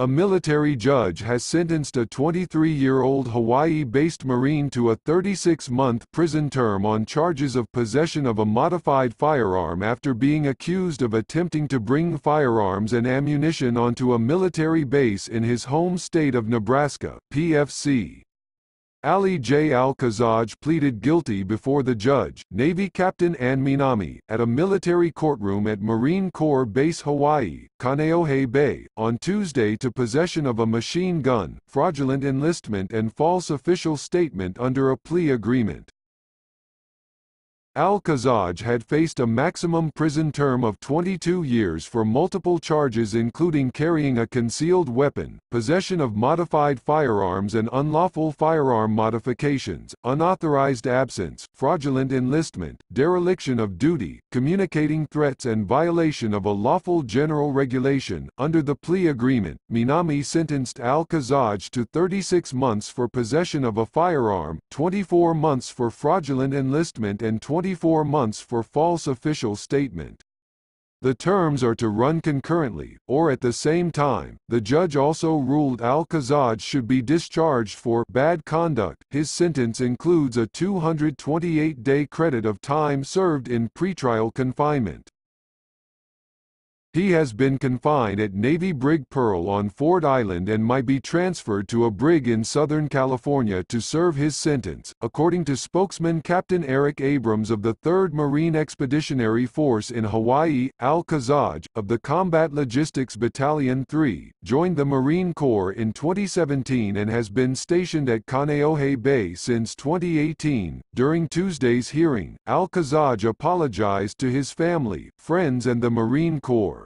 A military judge has sentenced a 23-year-old Hawaii-based Marine to a 36-month prison term on charges of possession of a modified firearm after being accused of attempting to bring firearms and ammunition onto a military base in his home state of Nebraska.Pfc. Ali J. Al-Kazahg pleaded guilty before the judge, Navy Captain Minami, at a military courtroom at Marine Corps Base Hawaii, Kaneohe Bay, on Tuesday to possession of a machine gun, fraudulent enlistment and false official statement under a plea agreement. Al-Kazahg had faced a maximum prison term of 22 years for multiple charges including carrying a concealed weapon, possession of modified firearms and unlawful firearm modifications, unauthorized absence, fraudulent enlistment, dereliction of duty, communicating threats and violation of a lawful general regulation. Under the plea agreement, Minami sentenced Al-Kazahg to 36 months for possession of a firearm, 24 months for fraudulent enlistment and 24 months for false official statement. The terms are to run concurrently, or at the same time. The judge also ruled Al-Kazahg should be discharged for bad conduct. His sentence includes a 228-day credit of time served in pretrial confinement. He has been confined at Navy Brig Pearl on Ford Island and might be transferred to a brig in Southern California to serve his sentence, according to spokesman Captain Eric Abrams of the 3rd Marine Expeditionary Force in Hawaii. Al-Kazahg, of the Combat Logistics Battalion 3, joined the Marine Corps in 2017 and has been stationed at Kaneohe Bay since 2018. During Tuesday's hearing, Al-Kazahg apologized to his family, friends and the Marine Corps.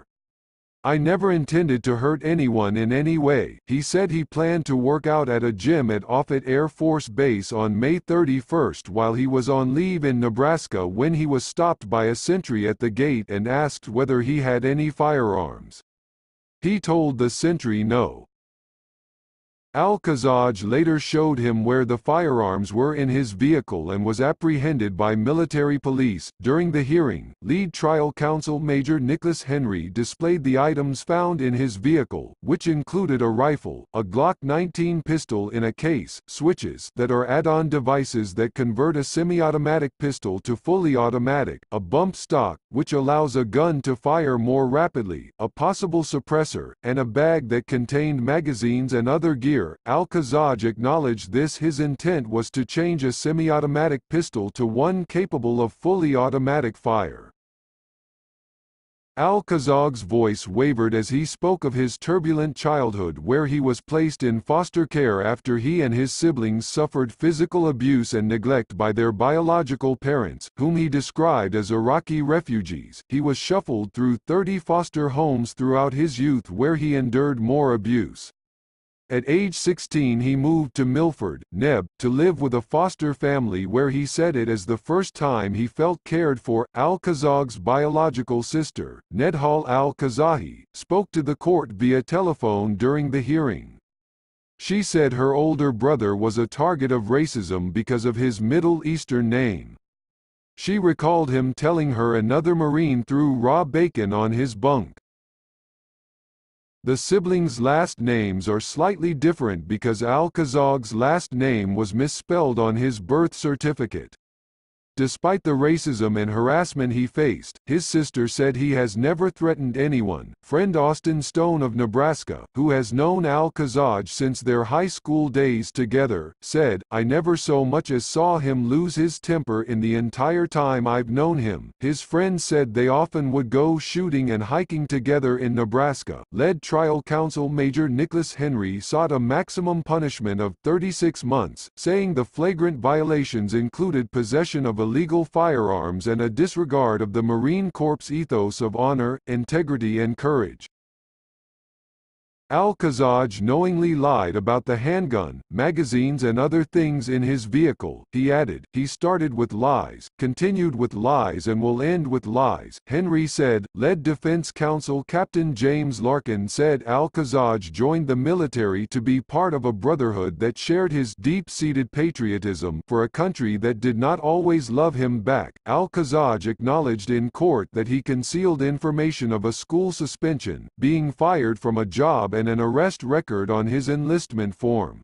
"I never intended to hurt anyone in any way," he said. He planned to work out at a gym at Offutt Air Force Base on May 31 while he was on leave in Nebraska when he was stopped by a sentry at the gate and asked whether he had any firearms. He told the sentry no. Al-Kazahg later showed him where the firearms were in his vehicle and was apprehended by military police. During the hearing, lead trial counsel Major Nicholas Henry displayed the items found in his vehicle, which included a rifle, a Glock 19 pistol in a case, switches that are add-on devices that convert a semi-automatic pistol to fully automatic, a bump stock, which allows a gun to fire more rapidly, a possible suppressor, and a bag that contained magazines and other gear. Al-Kazahg acknowledged this. His intent was to change a semi-automatic pistol to one capable of fully automatic fire. Al-Kazagh's voice wavered as he spoke of his turbulent childhood where he was placed in foster care after he and his siblings suffered physical abuse and neglect by their biological parents, whom he described as Iraqi refugees. He was shuffled through 30 foster homes throughout his youth where he endured more abuse. At age 16 he moved to Milford, Neb, to live with a foster family where he said it as the first time he felt cared for. Al-Kazagh's biological sister, Nedhal Al-Kazahg, spoke to the court via telephone during the hearing. She said her older brother was a target of racism because of his Middle Eastern name. She recalled him telling her another Marine threw raw bacon on his bunk. The siblings' last names are slightly different because Al-Kazagh's last name was misspelled on his birth certificate. Despite the racism and harassment he faced, his sister said he has never threatened anyone. Friend Austin Stone of Nebraska, who has known Al-Kazahg since their high school days together, said, "I never so much as saw him lose his temper in the entire time I've known him." His friend said they often would go shooting and hiking together in Nebraska. Led trial counsel Major Nicholas Henry sought a maximum punishment of 36 months, saying the flagrant violations included possession of illegal firearms and a disregard of the Marine Corps' ethos of honor, integrity and courage. Al-Kazahg knowingly lied about the handgun, magazines and other things in his vehicle. He added, "He started with lies, continued with lies and will end with lies," Henry said. Led defense counsel Captain James Larkin said Al-Kazahg joined the military to be part of a brotherhood that shared his deep-seated patriotism for a country that did not always love him back. Al-Kazahg acknowledged in court that he concealed information of a school suspension, being fired from a job and an arrest record on his enlistment form.